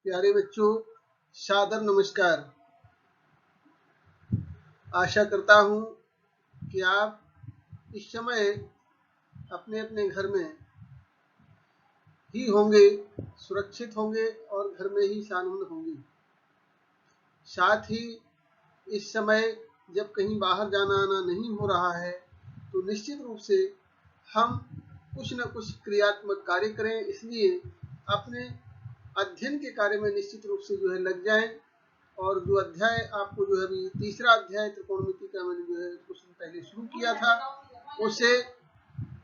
प्यारे बच्चों, सादर नमस्कार। आशा करता हूँ कि आप इस समय अपने अपने घर में ही होंगे, सुरक्षित होंगे और घर में ही शांत होंगे। साथ ही इस समय जब कहीं बाहर जाना आना नहीं हो रहा है तो निश्चित रूप से हम कुछ न कुछ क्रियात्मक कार्य करें, इसलिए अपने अध्ययन के कार्य में निश्चित रूप से लग जाएं। और जो अध्याय आपको अभी तीसरा अध्याय त्रिकोणमिति का मैंने कुछ दिन पहले शुरू किया था, उसे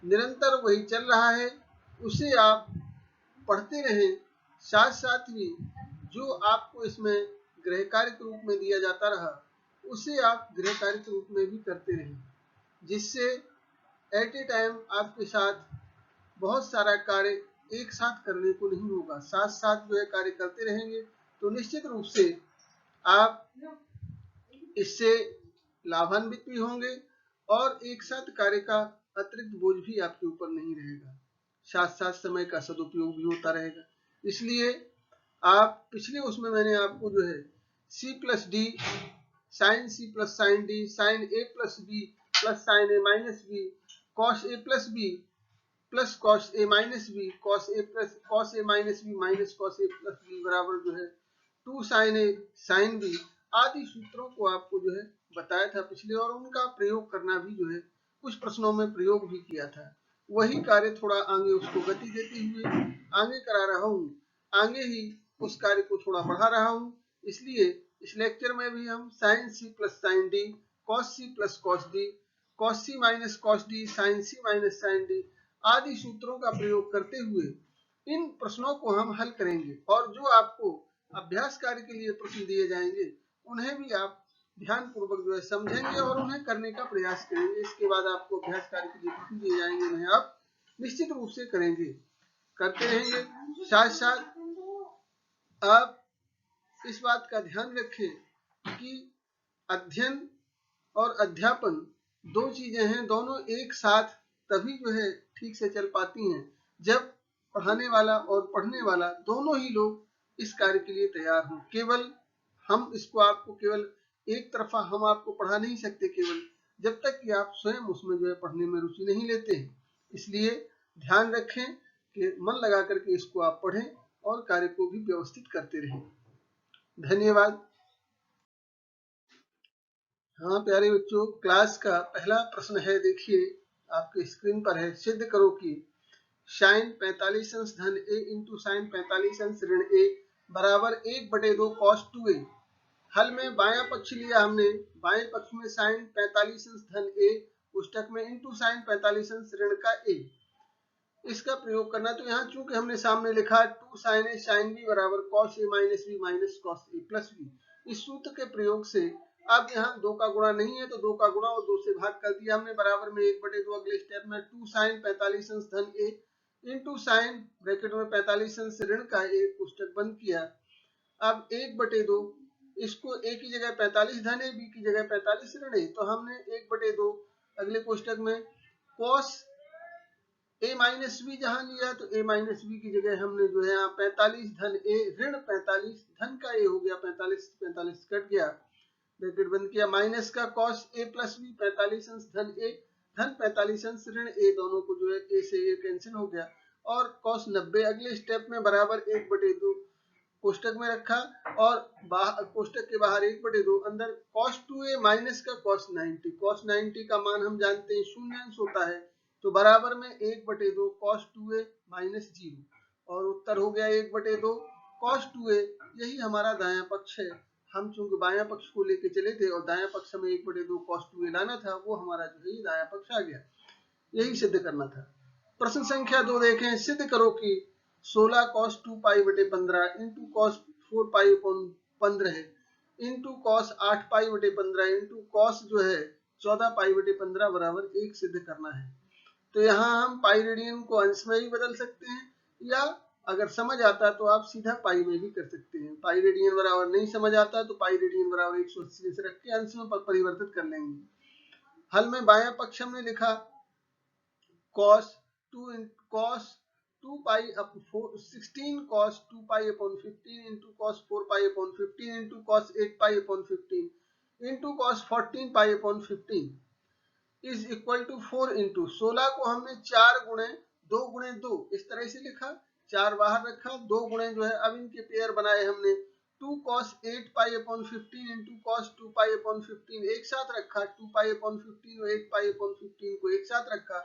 निरंतर वही चल रहा है, उसे आप पढ़ते रहें। साथ साथ ही जो आपको इसमें गृह कार्य के रूप में दिया जाता रहा, उसे आप गृह कार्य के रूप में भी करते रहें, जिससे एट ए टाइम आपके साथ बहुत सारा कार्य एक साथ करने को नहीं होगा। साथ साथ कार्य करते रहेंगे तो निश्चित रूप से आप इससे लाभान्वित भी होंगे और एक साथ कार्य का अतिरिक्त बोझ भी आपके ऊपर नहीं रहेगा। साथ साथ समय का सदुपयोग भी होता रहेगा। इसलिए आप पिछले उसमें मैंने आपको C plus D sine C plus sine D sine A plus B plus sine A minus B cos A plus B plus cos A minus B cos A plus cos A minus B minus cos A plus B बराबर 2 sine ए sine B आदि सूत्रों को आपको बताया था पिछले, और उनका प्रयोग करना भी कुछ प्रश्नों में प्रयोग भी किया था। वही कार्य थोड़ा आगे उसको गति देते हुए आगे करा रहा हूँ, आगे ही उस कार्य को थोड़ा बढ़ा रहा हूँ। इसलिए इस लेक्चर में भी हम sine C plus sine D cos C plus cos D cos C minus cos D sine सी माइनस साइन डी आदि सूत्रों का प्रयोग करते हुए इन प्रश्नों को हम हल करेंगे। और जो आपको अभ्यास कार्य के लिए प्रश्न दिए जाएंगे उन्हें भी आप ध्यान पूर्वक समझेंगे और उन्हें करने का प्रयास करेंगे। इसके बाद आपको अभ्यास कार्य के लिए प्रश्न दिए जाएंगे, उन्हें आप निश्चित रूप से करेंगे, करते रहेंगे। साथ साथ आप इस बात का ध्यान रखें कि अध्ययन और अध्यापन दो चीजें हैं, दोनों एक साथ तभी ठीक से चल पाती हैं जब पढ़ाने वाला और पढ़ने वाला दोनों ही लोग इस कार्य के लिए तैयार हों। केवल हम इसको आपको केवल एक तरफा हम आपको पढ़ा नहीं सकते केवल जब तक कि आप स्वयं उसमें पढ़ने में रुचि नहीं लेते हैं। इसलिए ध्यान रखें कि मन लगा करके इसको आप पढ़ें और कार्य को भी व्यवस्थित करते रहें। धन्यवाद। हाँ प्यारे बच्चों, क्लास का पहला प्रश्न है, देखिए आपके स्क्रीन पर है। सिद्ध करो कि साइन 45 अंश धन ए इंटू साइन 45 अंश ऋण ए बराबर 1/2 कॉस 2a। हल में बायां पक्ष लिया हमने, बाएं पक्ष में साइन 45 अंश धन ए पुस्तक में इंटू साइन 45 अंश ऋण का ए, इसका प्रयोग करना। तो यहाँ चूंकि हमने सामने लिखा 2 साइन ए साइन बी बराबर cos A minus B minus cos A plus B, इस सूत्र के प्रयोग से अब यहाँ 2 का गुणा नहीं है तो 2 का गुणा और 2 से भाग कर दिया हमने, बराबर में 1/2। अगले स्टेप में 2 साइन 45 अंश धन ए इंटू साइन ब्रैकेट में 45 अंश ऋण का ए पुस्तक बंद किया। अब 1/2 इसको ए की जगह 45 धन है, बी की जगह 45 ऋण है, तो हमने 1/2 अगले कोष्टक में कॉस ए माइनस बी जहां लिया तो ए माइनस बी की जगह हमने यहाँ 45 धन ए ऋण 45 धन का ए हो गया, 45 45 कट गया, ब्रैकेट बंद किया, माइनस का कॉस ए प्लस बी 45 अंश धन ए धन 45 अंश ऋण ए, दोनों को ए से ए कैंसिल हो गया, और कॉस 90 अगले स्टेप में बराबर 1/2 कोष्टक में रखा और कोष्टक के बाहर 1/2 अंदर cos 2a माइनस का cos 90 का मान हम जानते हैं शून्यांश होता है, तो बराबर में 1/2 cos 2a माइनस 0, और उत्तर हो गया 1/2 cos 2a। यही हमारा दायां पक्ष है। हम चूंकि बायां पक्ष को लेके चले थे और दायां पक्ष में 1/2 cos 2a लाना था, वो हमारा दायां पक्ष आ गया, यही सिद्ध करना था। प्रश्न संख्या 2 देखें। सिद्ध करो कि 16 cos 2 पाई बटे 15 इंटू cos 4 पाई 15 है इंटू cos 8 पाई बटे 15 इंटू cos 14 पाई बटे 15 बराबर 1 सिद्ध करना है। तो यहाँ हम पाई रेडियन को अंश में भी बदल सकते हैं, या अगर समझ आता तो आप सीधा पाई में भी कर सकते हैं। पाई रेडियन बराबर नहीं समझ आता तो पाई रेडियन बराबर 180 से रख के अंश में परिवर्तित कर लेंगे। हल में बायां पक्ष हमने लिखा cos 2 pi 16 cos 2 pi upon 15 into cos 4 pi upon 15 into cos 8 pi upon 15 into cos 14 pi upon 15 is equal to 4 into 16 को हमने 4 गुणे 2 इस तरह से लिखा, 4 बाहर रखा, 2 गुणे जो है अब इनके पेयर बनाए हमने 2 cos 8 pi upon 15 into cos 2 pi upon 15 एक साथ रखा, 2 पाई अपॉन 15 और 8 पाई अपॉन 15 को एक साथ रखा,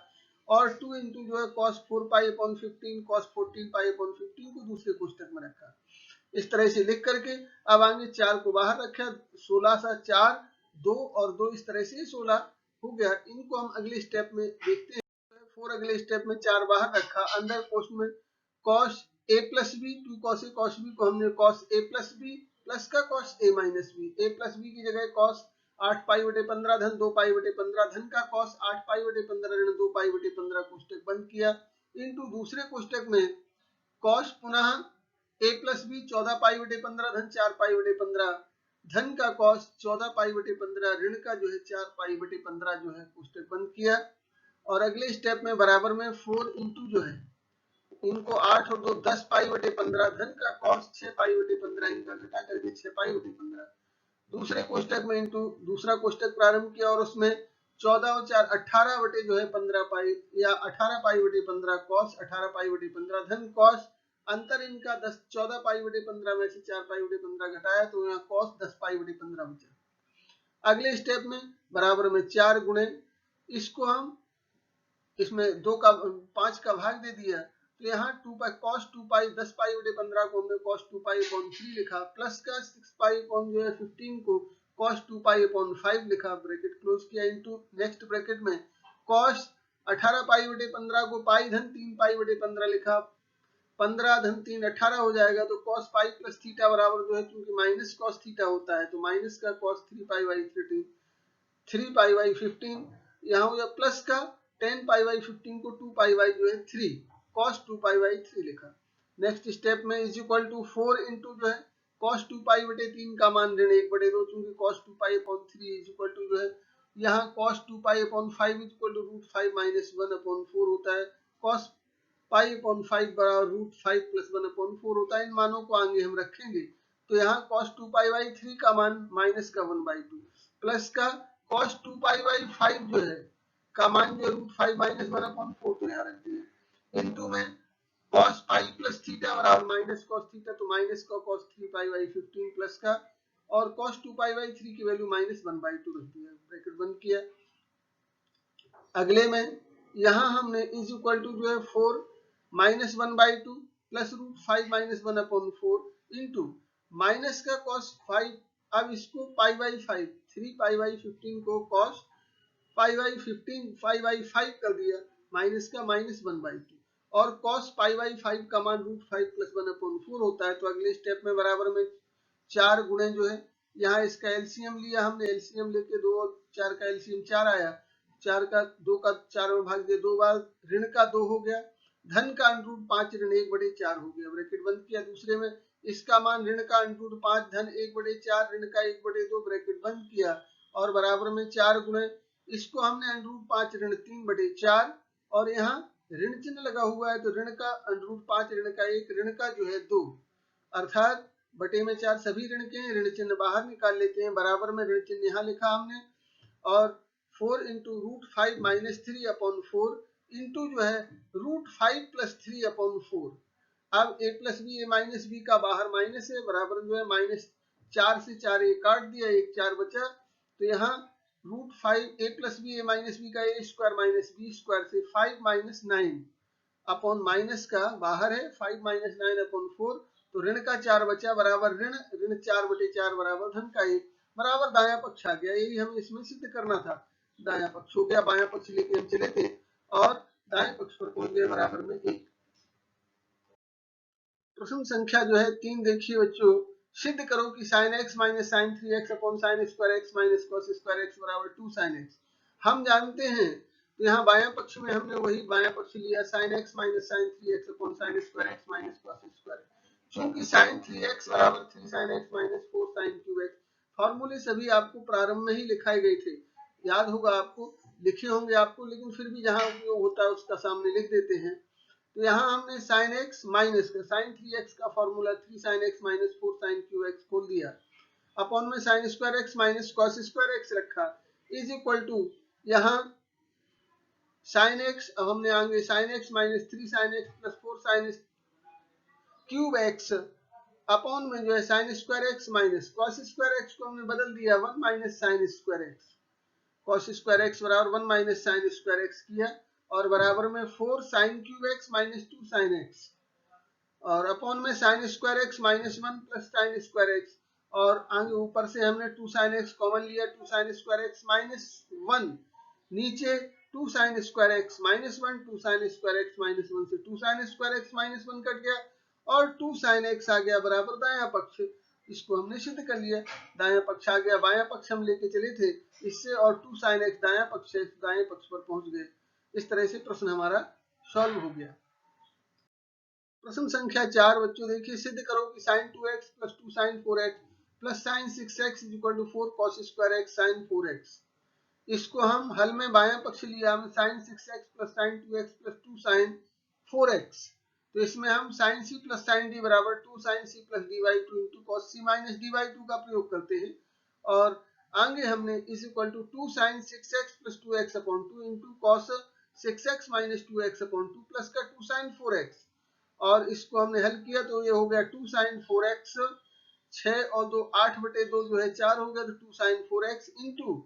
और 2 इंटू जो है cos 4 pi upon 15 cos 14 pi upon 15 को दूसरे कोष्टक में रखा। इस तरह से लिख करके अब आगे 4 को बाहर रखा, 16 सा 4 2 और 2 इस तरह से 16 हो गया। इनको हम अगले स्टेप में देखते हैं। 4 अगले स्टेप में 4 बाहर रखा, अंदर कोष्ट में cos a plus b 2 cos a cos b को हमने cos a plus B plus का cos a minus b, a plus b की जगह cos 8 पाई बटे 15 धन 2 पाई बटे 15 धन का cos 8 पाई बटे 15 ऋण 2 पाई बटे 15 कोष्टक बंद किया, इंटू दूसरे कोष्टक में cos पुनः a प्लस बी 14 पाई बटे 15 धन 4 पाई बटे 15 धन का cos 14 पाई बटे 15 ऋण का जो है 4 पाई बटे 15 जो है कोष्टक बंद किया। और अगले स्टेप में बराबर में 4 इंटू जो है इनको 8 और 2 10 पाई बटे 15 धन का cos 6 पाई बटे 15 इनका घटा करके 6 पाई बटे 15 दूसरे कोष्टक में इंटू दूसरा कोष्टक प्रारंभ किया और उसमें 14 और 4 18 बटे जो है 15 पाई या 18 पाई बटे 15 cos 18 पाई बटे 15 धन cos अंतर इनका 10 14 पाई बटे 15 में से 4 पाई बटे 15 घटाया तो यहाँ cos 10 पाई बटे 15 बचा। अगले स्टेप में बराबर में 4 गुणे इसको हम इसमें 5 का भाग दे दिया तो यहाँ 2 पाई cos 2 पाई 10 पाई बटे 15 को हमने cos 2 पाई अपॉन 3 लिखा, प्लस का 6 पाई अपॉन जो है 15 को cos 2 पाई अपॉन 5 लिखा, ब्रैकेट क्लोज किया, इंटू नेक्स्ट ब्रैकेट में cos 18 पाई बटे 15 को पाई धन 3 पाई बटे 15 लिखा, 15 धन 3 18 हो जाएगा तो cos पाई प्लस थीटा बराबर जो है क्योंकि माइनस cos थीटा होता है तो माइनस का cos 3 pi by 13 3 pi by 15 यहाँ हो जाए प्लस का 10 पाई बाई 15 को 2 पाई बाई जो है 3 cos 2 पाई बाई 3 लिखा। नेक्स्ट स्टेप में इज इक्वल टू 4 इंटू जो है cos 2 पाई बटे 3 का मान ऋण 1 बटे 2 चूंकि cos 2 pi upon 3 is equal to जो है यहाँ cos 2 pi upon 5 is equal to root 5 minus 1 upon 4 होता है, cos पाई अपॉन 5 बराबर रूट 5 प्लस 1 अपॉन 4 होता है। इन मानों को आगे हम रखेंगे तो यहाँ cos 2 पाई बाई 3 का मान माइनस का 1 बाई 2 प्लस का cos 2 पाई बाई 5 जो है का मान जो रूट 5 माइनस 1 अपॉन 4 तो यहाँ रख दिया, इंटू में cos पाई प्लस थीटा बराबर माइनस cos थीटा तो माइनस का cos 3 पाई बाई 15 प्लस का और cos 2 पाई बाई 3 की वैल्यू माइनस 1 बाई 2 रख दिया, ब्रैकेट बंद किया। अगले में यहाँ हमने इज इक्वल टू जो है 4 minus 1 by 2 plus root 5 minus 1 upon 4 into minus का cos 5 अब इसको पाई बाई 5 3 पाई बाई 15 को cos pi by 15 pi by 5 कर दिया माइनस का माइनस 1 बाई 2 और cos पाई बाई 5 का मान रूट 5 प्लस 1 अपॉन 4 होता है तो अगले स्टेप में बराबर में 4 गुणे जो है यहाँ इसका एलसीएम लिया हमने, एलसीएम लेके 2 और 4 का एलसीएम 4 आया, 4 का 2 का 4 में भाग दिया 2 बार ऋण का 2 हो गया, धन का अंडरूट 5 ऋण 1 बटे 4 हो गया, ब्रैकेट बंद किया। दूसरे में इसका मान ऋण का अंडरूट 5 धन 1 बटे 4 ऋण का 1 बटे 2 ब्रैकेट बंद किया और बराबर में 4 गुणे इसको हमने अंडरूट 5 ऋण 3 बटे 4 और यहाँ ऋण चिन्ह लगा हुआ है तो ऋण का अंडरूट 5 ऋण का 1 ऋण का जो है 2 अर्थात बटे में 4 सभी ऋण के हैं, ऋण चिन्ह बाहर निकाल लेते हैं, बराबर में ऋण चिन्ह यहाँ लिखा हमने और 4 into root 5 minus 3 upon 4 into जो है रूट 5 प्लस 3 अपॉन 4। अब a plus b a minus b का बाहर माइनस है, बराबर जो है माइनस 4 से 4 ए काट दिया, 1 4 बचा तो यहाँ root 5 a plus b a minus b का a square minus b square से 5 माइनस 9 अपॉन माइनस का बाहर है 5 माइनस 9 अपॉन 4 तो ऋण का 4 बचा बराबर ऋण 4 बटे 4 बराबर धन का 1 बराबर दाया पक्ष आ गया, यही हमें इसमें सिद्ध करना था। दाया पक्ष हो गया, बाया पक्ष लेके हम चले थे और दाएं पक्ष पर पहुंच गए बराबर में 1। प्रश्न संख्या जो है 3 देखिए बच्चों, सिद्ध करो कि sin x minus sine 3x upon sine square x minus cos square x बराबर 2 sin x। हम जानते हैं तो यहाँ बायां पक्ष में हमने वही बायां पक्ष लिया sin x minus sine 3x upon sine square x minus cos square, चूंकि sin 3x बराबर 3 sin x minus 4 sin cube x। फॉर्मूले सभी आपको प्रारंभ में ही लिखाए गए थे, याद होगा आपको, लिखे होंगे आपको, लेकिन फिर भी जहां उपयोग होता है उसका सामने लिख देते हैं। तो यहाँ हमने साइन एक्स माइनस का साइन 3x का formula 3 sin x minus 4 sin qx खोल दिया, अपॉन में sine square x minus cos square x रखा, इज इक्वल टू यहाँ साइन एक्स, अब हमने आगे sine x minus 3 sin x plus 4 sin cube x upon में जो है sine square x minus cos square x को हमने बदल दिया 1 minus sine square x, cos square x बराबर 1 माइनस साइन स्क्वायर एक्स किया, और बराबर में 4 sine cube x minus 2 sine x, और अपॉन में sine square x minus 1 plus sine square x, और आगे ऊपर से हमने 2 साइन एक्स कॉमन लिया, 2 साइन स्क्वायर एक्स माइनस 1, नीचे 2 sine square x minus 1, 2 sine square x minus 1 से 2 sine square x minus 1 cut गया, और 2 साइन एक्स आ गया बराबर दायां पक्ष, इसको हमने सिद्ध कर लिया, दायां पक्ष आ गया, बायां पक्ष हम लेके चले थे इससे, और 2 साइन एक्स दायां पक्ष से दाएं पक्ष पर पहुंच गए। इस तरह से प्रश्न हमारा सॉल्व हो गया। प्रश्न संख्या 4 बच्चों देखिए, सिद्ध करो कि sin 2x plus 2 sin 4x plus sin 6x is equal to 4 cos square x sin 4x। इसको हम हल में बायां पक्ष लिया, हम sin 6x plus sin 2x plus 2 sin 4x, तो इसमें हम sin c plus sin d बराबर 2 sin c plus dy 2 into cos c minus dy 2 का प्रयोग करते हैं, और आगे हमने is equal to 2 sin 6x plus 2x upon 2 into cos 6x minus 2x upon 2 plus का 2 sin 4x, और इसको हमने हल किया तो ये हो गया 2 sin 4x, 6 और 2 8 बटे 2 जो है 4 हो गया, तो 2 sin 4x इंटू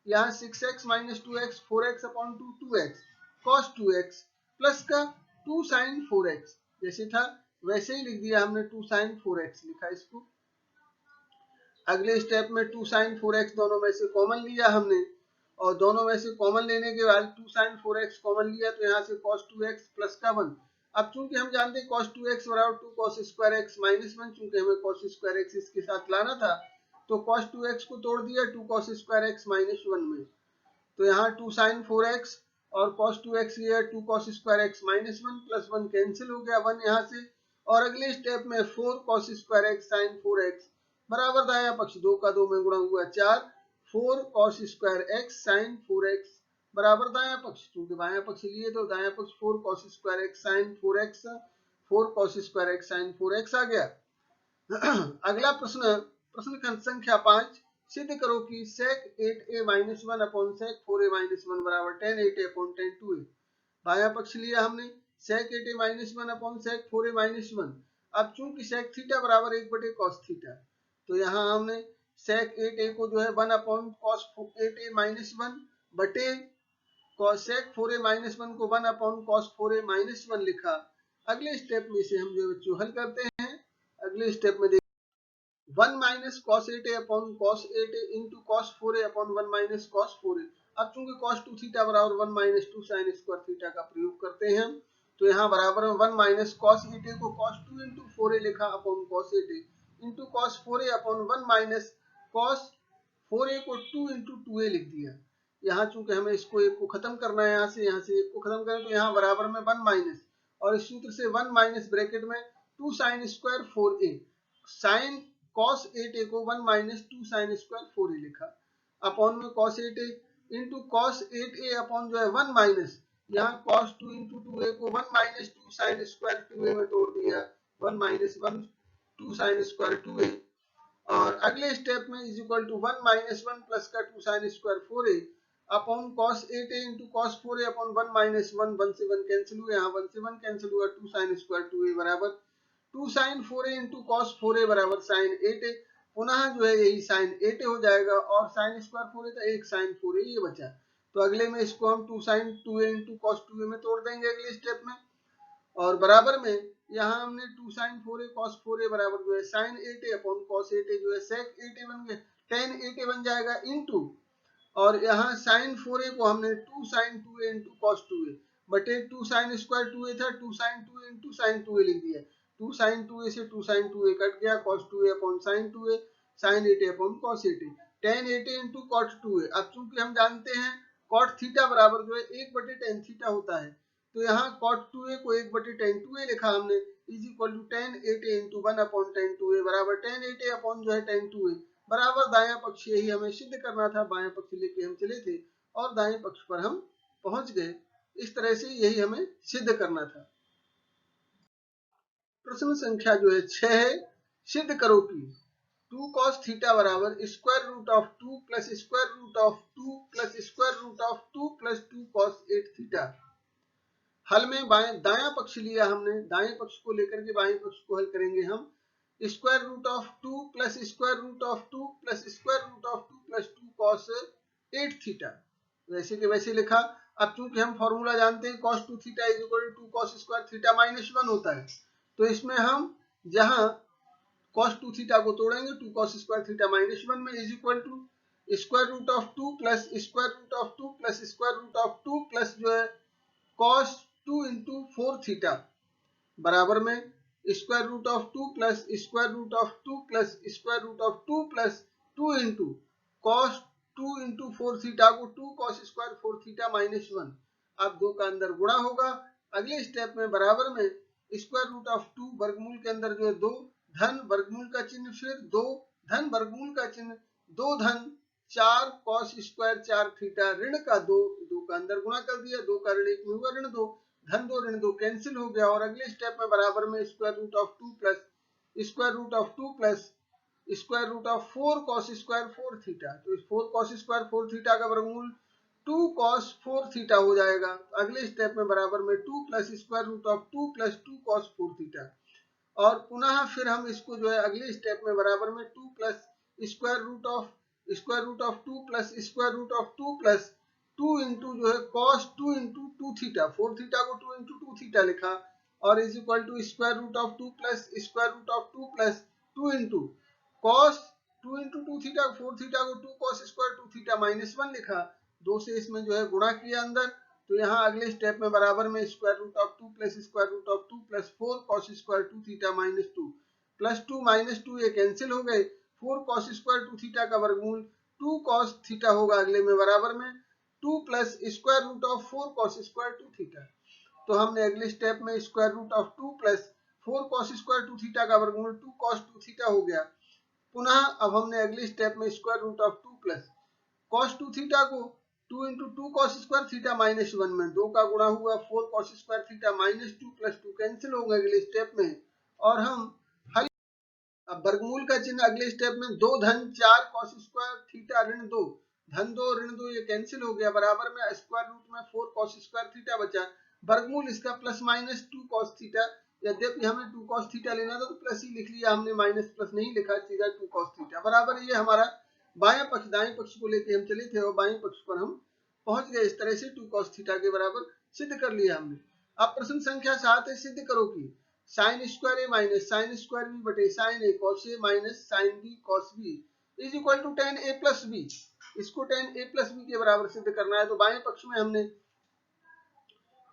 यहाँ 6x minus 2x 4x upon 2 2x cos 2x plus का 2 sin 4x, जैसे था वैसे ही लिख दिया हमने, 2 sin 4x लिखा इसको। अगले स्टेप में 2 sin 4x दोनों में से कॉमन लिया हमने, और दोनों में से कॉमन लेने के बाद 2 sin 4x कॉमन लिया, तो यहाँ से cos 2x प्लस का 1। अब चूंकि हम जानते हैं cos 2x बराबर 2 cos स्क्वायर x माइनस 1, चूंकि हमें cos स्क्वायर x इसके साथ लाना था, तो cos 2x को तोड़ दिया 2 cos स्क्वायर x माइनस 1 में, तो यहाँ 2 sin 4x और cos 2x ये 2 cos square x minus 1 plus 1 cancel हो गया 1 यहाँ से, और अगले स्टेप में 4 cos square x sin 4x बराबर दायां पक्ष 2 का 2 में गुणा हुआ 4, 4 cos square x sin 4x बराबर दायां पक्ष, क्योंकि बायां पक्ष लिए तो दायां पक्ष 4 cos square x sin 4x 4 cos square x sin 4x आ गया। अगला प्रश्न, प्रश्न संख्या 5, सिद्ध करो कि sec 8a minus 1 upon sec 4a minus 1 बराबर 10 8a अपॉन 10 2a। बायां पक्ष लिया हमने sec 8a minus 1 upon sec 4a minus 1। अब चूंकि sec थीटा बराबर 1 बटे cos थीटा, तो यहाँ हमने sec 8a को जो है 1 अपॉन cos 8a माइनस 1 बटे sec 4a माइनस 1 को 1 अपॉन cos 4a माइनस 1 लिखा। अगले स्टेप में से हम जो बच्चों हल करते हैं, अगले स्टेप में 1 minus cos 8a upon cos 8a into cos 4a upon 1 minus cos 4a। अब चूंकि cos 2 थीटा बराबर 1 माइनस 2 sin स्क्वायर थीटा का प्रयोग करते हैं, तो यहाँ बराबर में 1 माइनस cos 8a को cos 2 इंटू 4a लिखा upon cos 8a into cos 4a upon 1 minus cos 4a को 2 इंटू 2a लिख दिया। यहाँ चूंकि हमें इसको एक को खत्म करना है, यहाँ से एक को खत्म करें, तो यहाँ बराबर में 1 माइनस, और इस सूत्र से 1 माइनस ब्रैकेट में 2 sin square 4a sin cos 8a को 1 माइनस 2 sin स्क्वायर 4a लिखा, अपॉन में cos 8a into cos 8a upon जो है 1 माइनस, यहाँ cos 2 इंटू 2a को 1 माइनस 2 sin स्क्वायर 2a में तोड़ दिया, 1 माइनस 1 2 sin स्क्वायर 2a, और अगले स्टेप में is equal to 1 minus 1 plus का 2 sin square 4a upon cos 8a into cos 4a upon 1 minus 1 1 से 1 कैंसिल हुआ, यहाँ 1 से 1 कैंसिल हुआ, 2 sin स्क्वायर 2a बराबर 2 sin 4a into cos 4a बराबर sin 8a, पुनः जो है यही sin 8a हो जाएगा, और sin स्क्वायर 4a था 1 sin 4a ये बचा, तो अगले में इसको हम 2 sin 2a into cos 2a में तोड़ देंगे अगले स्टेप में, और बराबर में यहाँ हमने 2 sin 4a cos 4a बराबर जो है sin 8a upon cos 8a जो है sec 8a बन गया, tan 8a बन जाएगा इंटू, और यहाँ sin 4a को हमने 2 sin 2a into cos 2a बटे 2 sin स्क्वायर 2a था 2 sin 2a into sin 2a लिख दिया, 2 sin 2a से 2 sin 2a कट गया, cos 2a upon sin 2a sin 8a upon cos 8a tan 8a into cot 2a। अब चूंकि हम जानते हैं cot थीटा बराबर जो है 1 बटे tan थीटा होता है, तो यहाँ cot 2a को 1 बटे tan 2a लिखा हमने, is equal to tan 8a into 1 upon tan 2a बराबर tan 8a अपॉन जो है tan 2a बराबर दायां पक्ष, यही हमें सिद्ध करना था, बाएं पक्ष लेके हम चले थे और दाएं पक्ष पर हम पहुंच गए। इस तरह से यही हमें सिद्ध करना था। प्रश्न संख्या जो है 6 है, सिद्ध करो कि 2 cos थीटा बराबर square root of 2 plus square root of 2 plus square root of 2 plus 2 cos 8 theta. हल में दायां पक्ष लिया हमने, दाएं पक्ष को लेकर के बाएं पक्ष को हल करेंगे हम। Square root of 2 plus square root of 2 plus square root of 2 plus 2 cos 8 theta, वैसे के वैसे लिखा। अब चूंकि हम फॉर्मूला जानते हैं cos 2 theta is equal to 2 cos square theta minus 1 होता है, तो इसमें हम जहां cos 2 थीटा को तोड़ेंगे 2 cos स्क्वायर थीटा माइनस 1 में is equal to square root of 2 plus square root of 2 plus square root of 2 plus जो है cos 2 इंटू 4 थीटा बराबर में square root of 2 plus square root of 2 plus square root of 2 plus 2 into cos 2 into 4 theta को 2 cos square 4 theta minus 1। अब दो का अंदर गुणा होगा। अगले स्टेप में बराबर में स्क्वायर रूट ऑफ 2 वर्गमूल के अंदर जो है 2 धन वर्गमूल का चिन्ह, फिर 2 धन वर्गमूल का चिन्ह, 2 धन 4 cos स्क्वायर 4 थीटा ऋण का 2, 2 का अंदर गुणा कर दिया, 2 का ऋण 1 में हुआ ऋण 2, धन 2 ऋण 2 कैंसिल हो गया। और अगले स्टेप में बराबर में square root of 2 plus square root of 2 plus square root of 4 cos square 4 theta, तो इस 4 cos स्क्वायर 4 थीटा का वर्गमूल 2 cos 4 थीटा हो जाएगा। अगले स्टेप में बराबर में 2 plus square root of 2 plus 2 cos 4 theta, और पुनः फिर हम इसको जो है अगले स्टेप में बराबर में 2 plus square root of 2 plus square root of 2 plus 2 into जो है cos 2 इंटू 2 थीटा, 4 थीटा को 2 इंटू 2 थीटा लिखा, और is equal to square root of 2 plus square root of 2 plus 2 into cos 2 into 2 theta 4 theta को 2 cos square 2 theta minus 1 लिखा, 2 से इसमें जो है गुणा किया अंदर, तो यहाँ अगले स्टेप में बराबर में square root of 2 plus square root of 2 plus 4 cos square 2 theta minus 2 plus 2 minus 2 ये कैंसिल हो गए, 4 cos स्क्वायर 2 थीटा का वर्गमूल 2 cos थीटा होगा अगले में बराबर में 2 plus square root of 4 cos square 2 theta. तो हमने अगले स्टेप में square root of 2 plus 4 cos square 2 theta का वर्गमूल 2 cos 2 थीटा हो गया। पुनः अब हमने अगले स्टेप में square root of 2 plus cos 2 theta को 2 into 2 cos square theta minus 1 में 2 का गुणा हुआ 4 cos square theta minus 2 plus 2 cancel हो गए अगले स्टेप में, और हम हल। अब वर्गमूल का चिन्ह अगले स्टेप में 2 धन 4 cos स्क्वायर थीटा ऋण 2, धन 2 ऋण 2 ये कैंसिल हो गया, बराबर में स्क्वायर रूट में 4 cos स्क्वायर थीटा बचा, वर्गमूल इसका प्लस माइनस 2 cos थीटा, यद्यपि हमें 2 cos थीटा लेना था तो प्लस ही लिख लिया हमने, माइनस प्लस नहीं लिखा, सीधा 2 cos थीटा बराबर। ये हमारा बाएं पक्ष, दाएं पक्ष को लेके हम चले थे और बाएं पक्ष पर हम पहुंच गए। इस तरह से 2 cos थीटा के बराबर सिद्ध कर लिया हमने। अब प्रश्न संख्या 7 है, सिद्ध करो कि साइन स्क्वायर ए माइनस साइन स्क्वायर बी बटे sine A cos A minus sine B cos b is equal to tan a plus b. इसको tan a प्लस बी के बराबर सिद्ध करना है, तो बाएं पक्ष में हमने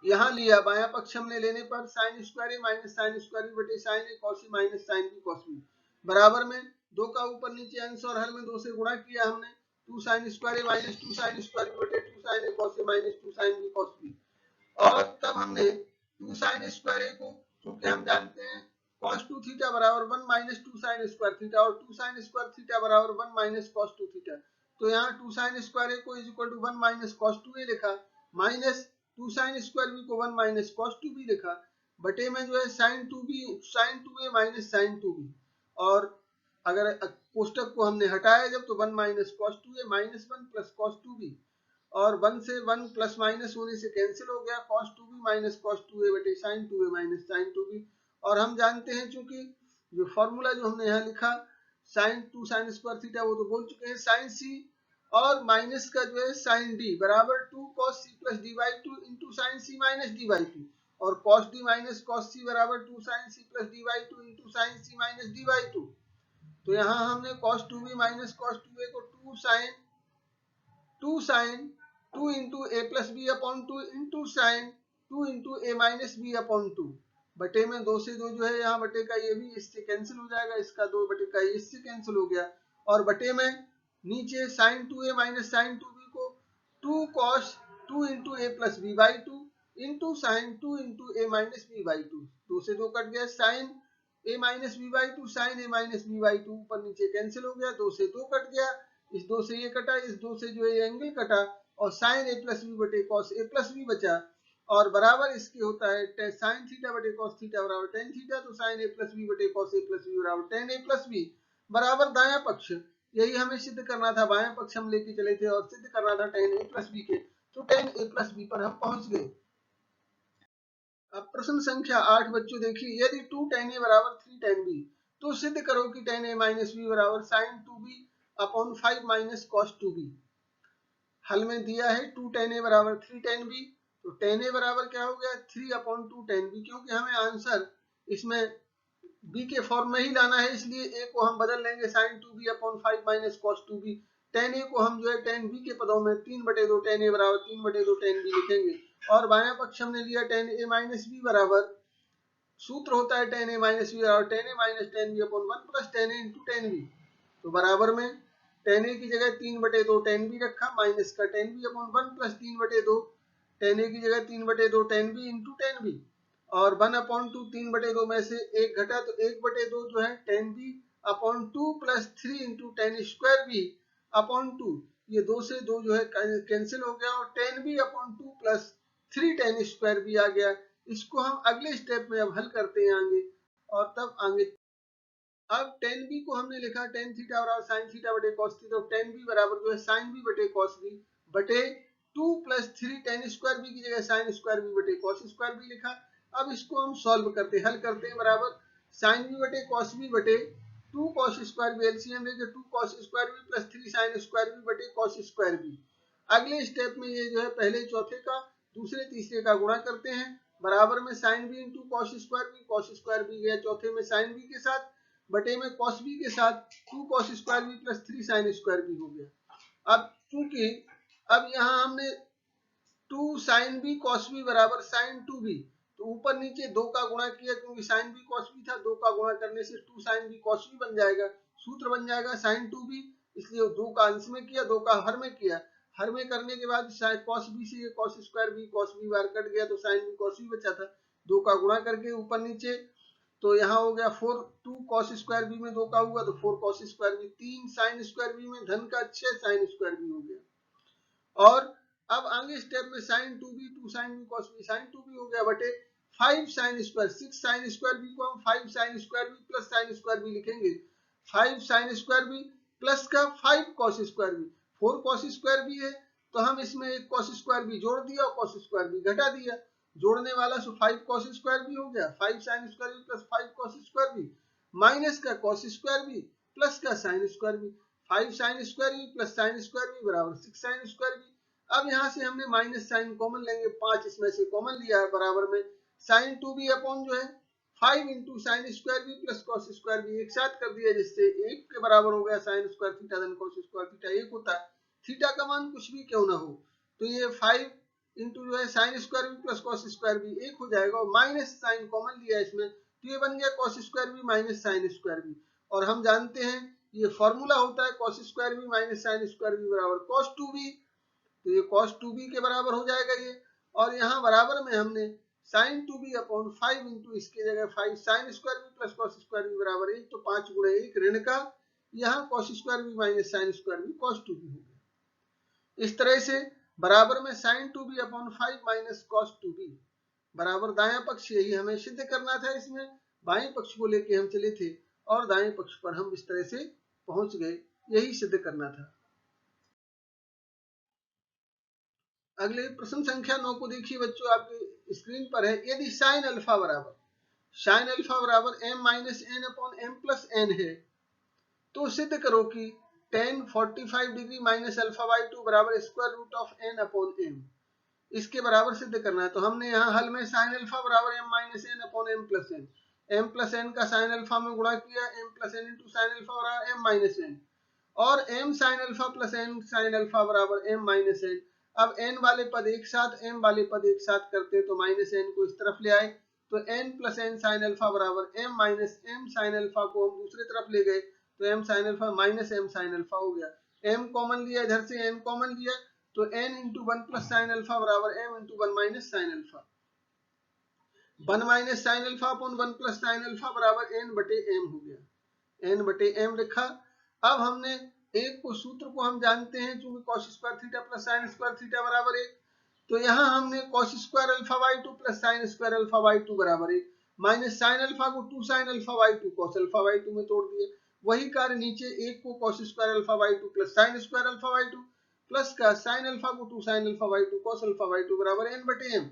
यहाँ लिया, बायां पक्ष हमने लेने पर साइन स्क्वायर ए माइनस साइन स्क्वायर बी बटे साइन ए cos ए minus sine B cos B बराबर में 2 का ऊपर नीचे अंश और हल में 2 से गुणा किया हमने, 2 साइन स्क्वायर ए माइनस 2 साइन स्क्वायर बी बटे 2 साइन ए cos ए minus 2 sine B cos B, और तब हमने 2 साइन स्क्वायर ए को, क्योंकि हम जानते हैं cos 2 थीटा बराबर 1 माइनस 2 साइन स्क्वायर थीटा और 2 साइन स्क्वायर थीटा बराबर 1 माइनस cos 2 थीटा, तो यहाँ 2 साइन स्क्वायर ए को is equal to 1 minus cos 2 a लिखा, माइनस 2 साइन स्क्वायर बी को 1 माइनस cos 2 बी लिखा, बटे में जो है साइन 2 ए माइनस साइन 2 बी, और अगर कोष्टक को हमने हटाया जब तो 1 माइनस cos 2 ए माइनस 1 प्लस cos 2 बी, और 1 से 1 प्लस माइनस होने से कैंसिल हो गया, cos 2 बी माइनस cos 2 ए बटे साइन 2 ए माइनस साइन 2 बी। और हम जानते हैं चूंकि जो फॉर्मूला जो हमने यहाँ लिखा साइन 2 साइन स्क्वायर थीटा वो तो बोल चुके हैं, साइन सी और माइनस का जो है साइन डी बराबर 2 cos c plus D by 2 into sine C minus d by 2, और cos d minus cos c बराबर 2 साइन c plus D by 2 into sine C minus d by 2। तो यहाँ हमने cos 2b minus cos 2a को 2 sine 2 into ए plus B upon 2 into sine 2 into ए minus B upon 2 बटे में 2 से 2 जो है यहाँ बटे का ये भी इससे कैंसिल हो जाएगा, इसका 2 बटे का इससे कैंसिल हो गया, और बटे में नीचे sign 2a minus sign 2b को 2 cos 2 into A plus b by 2 into sine 2 into A minus b by 2, 2 से 2 कट गया, sine A minus b by 2 sine A minus b by 2 ऊपर नीचे कैंसिल हो गया, 2 से 2 कट गया, इस 2 से ये कटा, इस 2 से जो है ये एंगल कटा, और साइन ए प्लस बी बटे कॉस ए प्लस बी बचा, और बराबर इसके होता है साइन थीटा बटे कॉस थीटा बराबर टेन थीटा, तो साइन ए प्लस बी बटे कॉस ए प्लस बी बराबर टेन ए प्लस बी बराबर दायां पक्ष। यही हमें सिद्ध करना था, बायां पक्ष हम लेके चले थे और सिद्ध करना था टेन ए प्लस बी के, तो टेन ए प्लस बी पर हम पहुंच गए। अब प्रश्न संख्या 8 बच्चों देखिए, यदि 2 tan a बराबर 3 tan b, तो सिद्ध करो कि tan a माइनस बी बराबर sin 2b upon 5 minus cos 2b। हल में दिया है 2 tan a बराबर 3 tan b, तो tan a बराबर क्या हो गया 3 अपॉन 2 tan b, क्योंकि हमें आंसर इसमें b के फॉर्म में ही लाना है, इसलिए a को हम बदल लेंगे sin 2b upon 5 minus cos 2b। tan a को हम जो है tan b के पदों में 3/2 tan a बराबर 3/2 tan b लिखेंगे, और बायां पक्ष हमने लिया tan a माइनस बी बराबर, सूत्र होता है tan a माइनस बी बराबर tan a minus tan b upon 1 plus tan a into tan b, तो बराबर में tan a की जगह 3/2 tan b रखा माइनस का tan b upon 1 plus 3/2 tan a की जगह 3/2 tan b into tan b, और 1 अपॉन 2 3/2 में से एक घटा तो 1/2 जो है tan b upon 2 plus 3 into tan square b upon 2, ये 2 से 2 जो है कैंसिल हो गया, और tan b upon 2 plus 3 tan square b आ गया। इसको हम अगले स्टेप में अब हल करते हैं आगे, और तब आगे अब tan b को हमने लिखा tan थीटा बराबर sin थीटा बटे cos थीटा, तो tan b बराबर जो है sin b बटे cos b बटे 2 प्लस 3 tan स्क्वायर b की जगह sin स्क्वायर b बटे cos स्क्वायर b लिखा। अब इसको हम सॉल्व करते हैं, हल करते हैं, बराबर sin b बटे cos b बटे 2 cos स्क्वायर b, एलसीएम लेके 2 cos square b plus 3 sin square b बटे cos स्क्वायर b। अगले स्टेप में ये जो है पहले चौथे का दूसरे तीसरे का गुणा करते हैं, बराबर में sin b into cos square b गया चौथे में sin b के साथ, बटे में cos b के साथ 2 cos square b plus 3 sin square b हो गया। अब चूंकि अब यहाँ हमने 2 sin b cos b बराबर sin 2b, तो ऊपर नीचे 2 का गुणा किया, क्योंकि sin b cos b था, 2 का गुणा करने से 2 sin b cos b बन जाएगा, सूत्र बन जाएगा sin 2b, इसलिए 2 का अंश में किया, 2 का हर में किया, हर में करने के बाद cos b से ये cos square b cos b बार कट गया, तो sin b cos b बचा था, 2 का गुणा करके ऊपर नीचे, तो यहाँ हो गया 4 2 cos स्क्वायर b में 2 का हुआ तो 4 cos square b, 3 sin square b में धन का 6 sin स्क्वायर b हो गया। और अब आगे स्टेप में sin 2b 2 sin b cos b sin 2b हो गया बटे 5 sin square 6 sin square b को हम 5 sin square b plus sin square b लिखेंगे, 5 sin स्क्वायर b प्लस का 5 cos square b, 4 cos square b है, तो हम इसमें एक cos स्क्वायर b जोड़ दिया और cos स्क्वायर b घटा दिया, जोड़ने वाला सो 5 cos स्क्वायर b हो गया, 5 sin square b plus 5 cos square b minus का cos स्क्वायर b प्लस का sin square b, 5 sin square b plus sin square b बराबर 6 sin स्क्वायर b। अब यहाँ से हमने माइनस साइन कॉमन लेंगे, 5 इसमें से कॉमन लिया है, बराबर में sin 2b अपॉन जो है 5 into sine square B plus cos square B एक साथ कर दिया, जिससे 1 के बराबर हो गया sin स्क्वायर थीटा धन cos स्क्वायर थीटा 1 होता है, थीटा का मान कुछ भी क्यों ना हो, तो ये 5 इंटू जो है sine square B plus cos square B 1 हो जाएगा, और माइनस साइन कॉमन लिया इसमें, तो ये बन गया cos square B minus sine square B, और हम जानते हैं ये फॉर्मूला होता है cos square B minus sine square B बराबर cos 2b, तो ये cos 2b के बराबर हो जाएगा ये, और यहाँ बराबर में हमने sin 2b अपॉन 5 इंटू इसके जगह 5 sin square B plus cos square B बराबर 1, तो 5 गुणे 1 ऋण का, यहाँ cos square B minus sin square B cos 2b हो गया। इस तरह से बराबर में sin 2b upon 5 minus cos 2b बराबर दायां पक्ष, यही हमें सिद्ध करना था, इसमें बाएं पक्ष को लेके हम चले थे और दाएं पक्ष पर हम इस तरह से पहुंच गए, यही सिद्ध करना था। अगले प्रश्न संख्या 9 को देखिए बच्चों, आपके स्क्रीन पर है, यदि sin अल्फा बराबर m minus N upon M plus N है, तो सिद्ध करो कि tan 45 degree minus alpha by 2 बराबर square root of n upon m, इसके बराबर सिद्ध करना है। तो हमने यहाँ हल में sin अल्फा बराबर m minus N upon M plus N का sin अल्फा में गुणा किया, m plus N into sin alpha बराबर m माइनस एन, और m sin alpha plus n sin alpha बराबर m माइनस एन। अब n वाले पद एक साथ m वाले पद एक साथ करते, तो माइनस n को इस तरफ ले आए, तो n plus N sine alpha बराबर m minus m sine alpha को हम दूसरी तरफ ले गए, तो m sine alpha minus m sine alpha हो गया, m कॉमन लिया, इधर से n कॉमन लिया, तो n into 1 plus sign alpha बराबर m into 1 minus sine alpha, 1 minus sine alpha upon 1 plus sign alpha बराबर n बटे m हो गया, n बटे m लिखा। अब हमने एक को सूत्र को हम जानते हैं, चूंकि cos square theta plus sine square theta बराबर 1, तो यहाँ हमने cos square alpha by 2 plus sine square alpha by 2 बराबर 1 माइनस साइन अल्फा को 2 sine alpha by 2 cos alpha by 2 में तोड़ दिया। वही कार्य नीचे 1 को cos square alpha by 2 plus sine square alpha by 2 plus का साइन अल्फा को 2 sine alpha by 2 cos alpha by 2 बराबर n बटे m,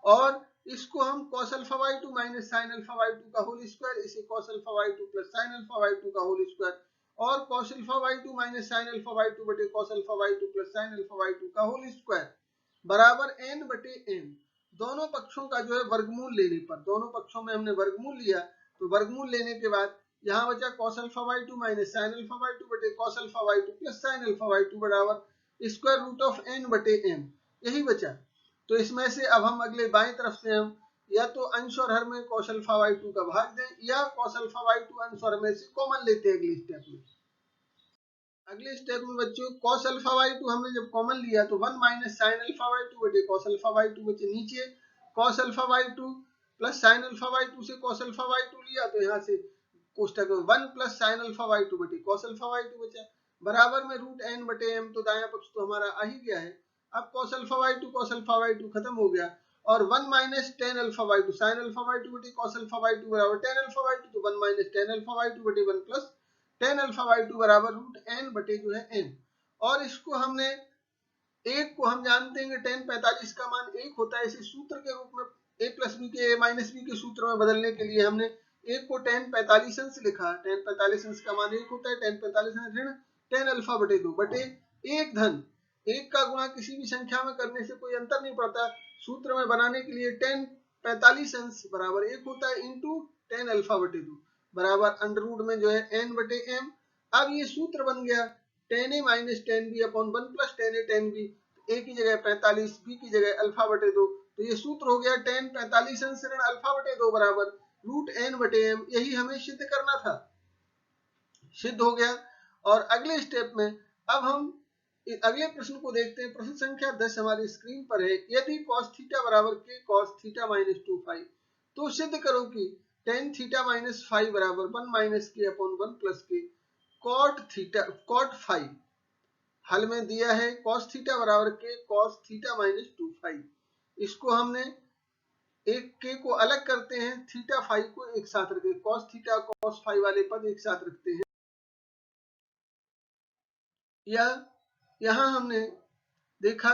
और इसको हम cos alpha by 2 minus sine alpha by 2 का होल स्क्वायर, इसे cos alpha by 2 plus sine alpha by 2 का होल स्क्वायर, और cos alpha by 2 minus sine alpha by 2 बटे cos alpha by 2 plus sine alpha by 2 का whole square बराबर n बटे m। दोनों पक्षों का जो है वर्गमूल लेने पर, दोनों पक्षों में हमने वर्गमूल लिया, तो वर्गमूल लेने के बाद यहाँ बचा cos alpha by 2 minus sine alpha by 2 बटे cos alpha by 2 plus sine alpha by 2 बराबर स्क्वायर रूट ऑफ n बटे m, यही बचा। तो इसमें से अब हम अगले बाएं तरफ से हम या तो अंश और हर में cos अल्फा बाई 2 का भाग दें या cos अल्फा बाई 2 अंश और हर में से कॉमन लेते हैं अगले स्टेप में। अगले स्टेप में बच्चों cos अल्फा बाई 2 हमने जब कॉमन लिया तो 1 माइनस साइन अल्फा बाई 2 बटे cos अल्फा बाई 2 बचे नीचे cos alpha by 2 plus sine alpha by 2 से cos अल्फा बाई 2 लिया तो यहाँ से कोष्टक में 1 प्लस साइन अल्फा बाई 2 बटे cos अल्फा बाई 2 बचा बराबर में रूट n बटे m, तो दायां पक्ष तो हमारा आ ही गया है। अब cos alpha by 2 cos alpha by 2 खत्म हो गया और 1 minus tan alpha by 2 sine alpha by 2 बटे cos अल्फा बाई 2 बराबर टेन अल्फा बाई 2, तो 1 माइनस टेन अल्फा बाई 2 बटे 1 प्लस टेन अल्फा बाई 2 बराबर रूट n बटे जो है n। और इसको हमने एक को हम जानते हैं कि टेन 45 का मान 1 होता है, इसे सूत्र के रूप में a प्लस बी के a माइनस बी के सूत्र में बदलने के लिए हमने एक को टेन 45 अंश लिखा। टेन 45 अंश का मान 1 होता है, टेन 45 अंश ऋण टेन अल्फा बटे 2 बटे एक धन एक का गुणा किसी भी संख्या में करने से कोई अंतर नहीं पड़ता, सूत्र में बनाने के लिए टेन 45 अंश बराबर 1 होता है इंटू टेन अल्फा बटे 2 बराबर अंडर रूट में जो है n बटे m। अब ये सूत्र बन गया tan A minus tan B upon 1 plus tan A tan B, A की जगह 45 बी की जगह अल्फा बटे 2, तो ये सूत्र हो गया टेन 45 अंश ऋण अल्फा बटे 2 बराबर रूट n बटे m। यही हमें सिद्ध करना था, सिद्ध हो गया। और अगले स्टेप में अब हम अगले प्रश्न को देखते हैं। प्रश्न संख्या 10 हमारी स्क्रीन पर है। यदि cos थीटा बराबर k cos theta minus 2 phi, तो सिद्ध करो कि tan थीटा माइनस फाई बराबर 1 माइनस के अपॉन 1 प्लस के cot थीटा cot फाई। हल में दिया है cos थीटा बराबर के cos थीटा माइनस 2 फाई, इसको हमने एक के को अलग करते हैं, थीटा फाई को एक साथ रखते हैं, cos थीटा cos फाई वाले पद एक साथ रखते हैं। या यहाँ हमने देखा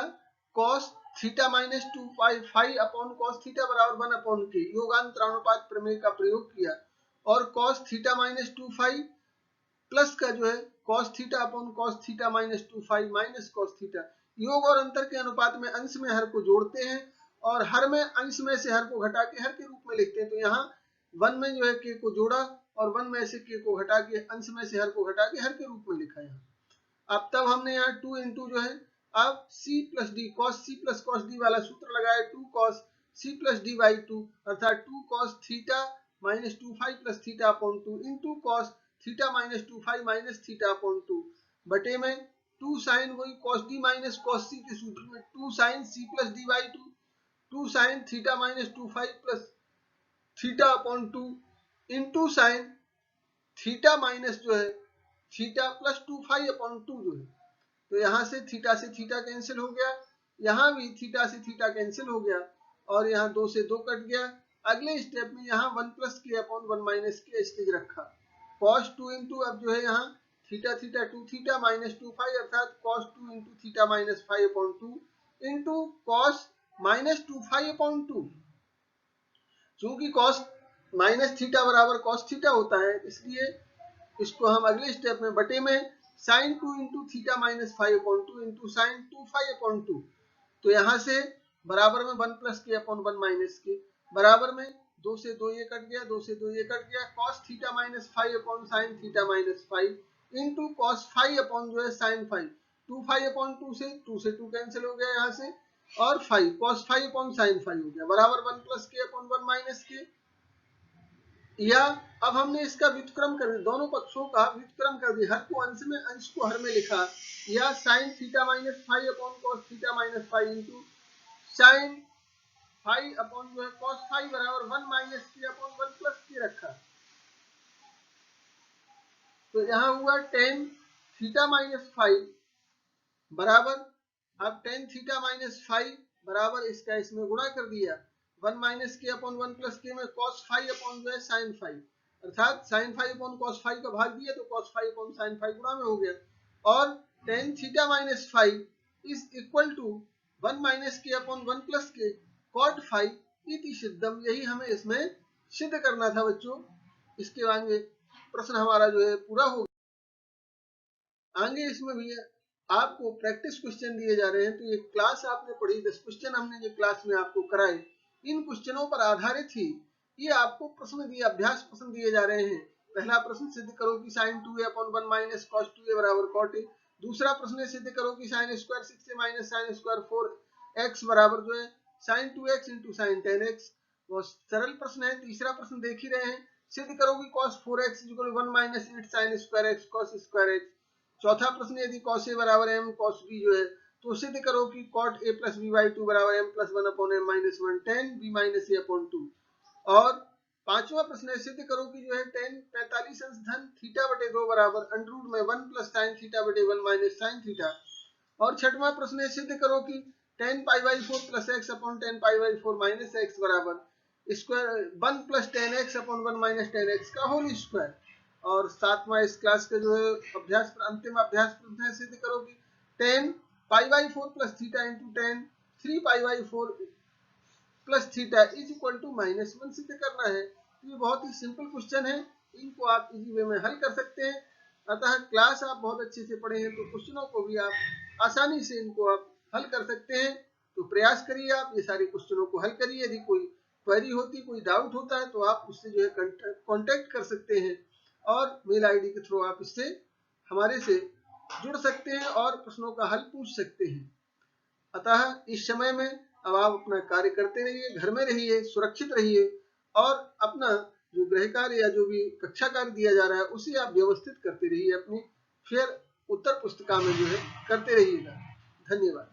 cos theta minus 2 phi upon cos theta बराबर 1 अपॉन के योगांतरानुपात प्रमेय का प्रयोग किया और cos theta minus 2 phi plus का जो है cos theta upon cos theta minus 2 phi minus cos theta, योग और अंतर के अनुपात में अंश में हर को जोड़ते हैं और हर में अंश में से हर को घटा के हर के रूप में लिखते हैं। तो यहाँ 1 में जो है के को जोड़ा और 1 में से के को घटा के अंश में से हर को घटा के हर के रूप में लिखा है। अब तब हमने यहाँ 2 इंटू जो है अब c plus D cos C plus cos D वाला सूत्र लगाया, 2 cos C plus D by 2 अर्थात 2 cos theta minus 2 phi plus theta upon 2 into cos theta minus 2 phi minus theta upon 2 बटे में 2 साइन वही cos D minus cos C के सूत्र में 2 sine C plus D by 2 2 sine theta minus 2 phi plus theta upon 2 into sign theta minus जो है theta plus 2 phi upon 2 जो है, तो यहाँ से थीटा कैंसिल हो गया, यहाँ भी थीटा से थीटा कैंसिल हो गया और यहाँ 2 से 2 कट गया। अगले स्टेप में यहाँ 1 plus K upon 1 minus K stage रखा, cos 2 इंटू अब जो है यहाँ theta theta 2 theta minus 2 phi अर्थात cos 2 into theta minus phi upon 2 into cos minus 2 phi upon 2। चूंकि cos माइनस थीटा बराबर cos थीटा होता है इसलिए इसको हम अगले स्टेप में बटे में sine 2 into theta minus five upon 2 into sine 2 five upon 2, तो यहाँ से बराबर में 1 प्लस के अपॉन 1 माइनस के बराबर में 2 से 2 ये कट गया, 2 से 2 ये कट गया, cos theta minus five upon sine theta minus five into cos five upon जो है साइन फाइव, 2 फाइव अपॉन 2 से 2 कैंसिल हो गया यहाँ से और 5 cos five upon sine five हो गया बराबर 1 प्लस के अपॉन 1 माइनस के। या अब हमने इसका व्युत्क्रम कर दिया, दोनों पक्षों का व्युत्क्रम कर दिया, हर को अंश में अंश को हर में लिखा, या sign theta minus five upon cos theta minus five into sine five upon जो है कॉस फाइव बराबर 1 माइनस के अपॉन 1 प्लस के रखा, तो यहाँ हुआ टेन थीटा माइनस फाइव बराबर अब टेन थीटा माइनस फाइव बराबर इसका इसमें गुणा कर दिया, 1 माइनस के अपॉन 1 प्लस के में कॉस फाई अपॉन जो है साइन फाई, अर्थात sine phi upon cos phi का भाग दिया तो cos phi upon sine phi गुणा में हो गया, और tan theta minus phi is equal to 1 minus K upon 1 plus K cot phi इति सिद्धम। यही हमें इसमें सिद्ध करना था बच्चों। इसके आगे प्रश्न हमारा जो है पूरा हो गया। आगे इसमें भी आपको प्रैक्टिस क्वेश्चन दिए जा रहे हैं। तो ये क्लास आपने पढ़ी, 10 क्वेश्चन हमने ये क्लास में आपको कराए, इन क्वेश्चनों पर आधारित ही ये आपको प्रश्न दिए, अभ्यास प्रश्न दिए जा रहे हैं। पहला प्रश्न, सिद्ध करो कि sign 2a upon 1 minus cos 2a बराबर कॉट a। दूसरा प्रश्न है, सिद्ध करो कि sine square 6a minus sine square 4x बराबर जो है sign 2x into sine 10x। बहुत सरल प्रश्न है। तीसरा प्रश्न देख ही रहे हैं, सिद्ध करो कि cos 4x equal 1 minus 8 sign square x cos square x। चौथा प्रश्न, यदि cos a बराबर m cos b जो है तो सिद्ध करो कि cot a plus b by 2 बराबर m plus 1 upon m minus 1 tan b minus a upon 2। और पांचवा प्रश्न है, सिद्ध करो कि जो है tan 45 अंश धन थीटा बटे 2 बराबर अंडर रूट में 1 प्लस साइन थीटा बटे 1 माइनस साइन थीटा। और छठवां प्रश्न है, सिद्ध करो कि tan pi by 4 plus x upon tan pi by 4 minus x बराबर square 1 plus tan x upon 1 minus tan x का होल स्क्वायर। और सातवां इस क्लास का जो है अभ्यास, अंतिम अभ्यास प्रश्न है, सिद्ध करो कि tan pi by 4 plus theta into tan 3 pi by 4 plus theta is equal to minus 1 सिद्ध करना है। तो ये बहुत ही सिंपल क्वेश्चन है, इनको आप इजी वे में हल कर सकते हैं। अतः क्लास आप बहुत अच्छे से पढ़े हैं तो क्वेश्चनों को भी आप आसानी से इनको आप हल कर सकते हैं। तो प्रयास करिए, आप ये सारे क्वेश्चनों को हल करिए। यदि कोई क्वेरी होती, कोई डाउट होता है तो आप उससे जो है कांटेक्ट कर सकते हैं, और मेल आईडी के थ्रू आप इससे हमारे से जुड़ सकते हैं और प्रश्नों का हल पूछ सकते हैं। अतः इस समय में अब आप अपना कार्य करते रहिए, घर में रहिए, सुरक्षित रहिए, और अपना जो गृह कार्य या जो भी कक्षा कार्य दिया जा रहा है उसे आप व्यवस्थित करते रहिए, अपनी फिर उत्तर पुस्तिका में जो है करते रहिएगा। धन्यवाद।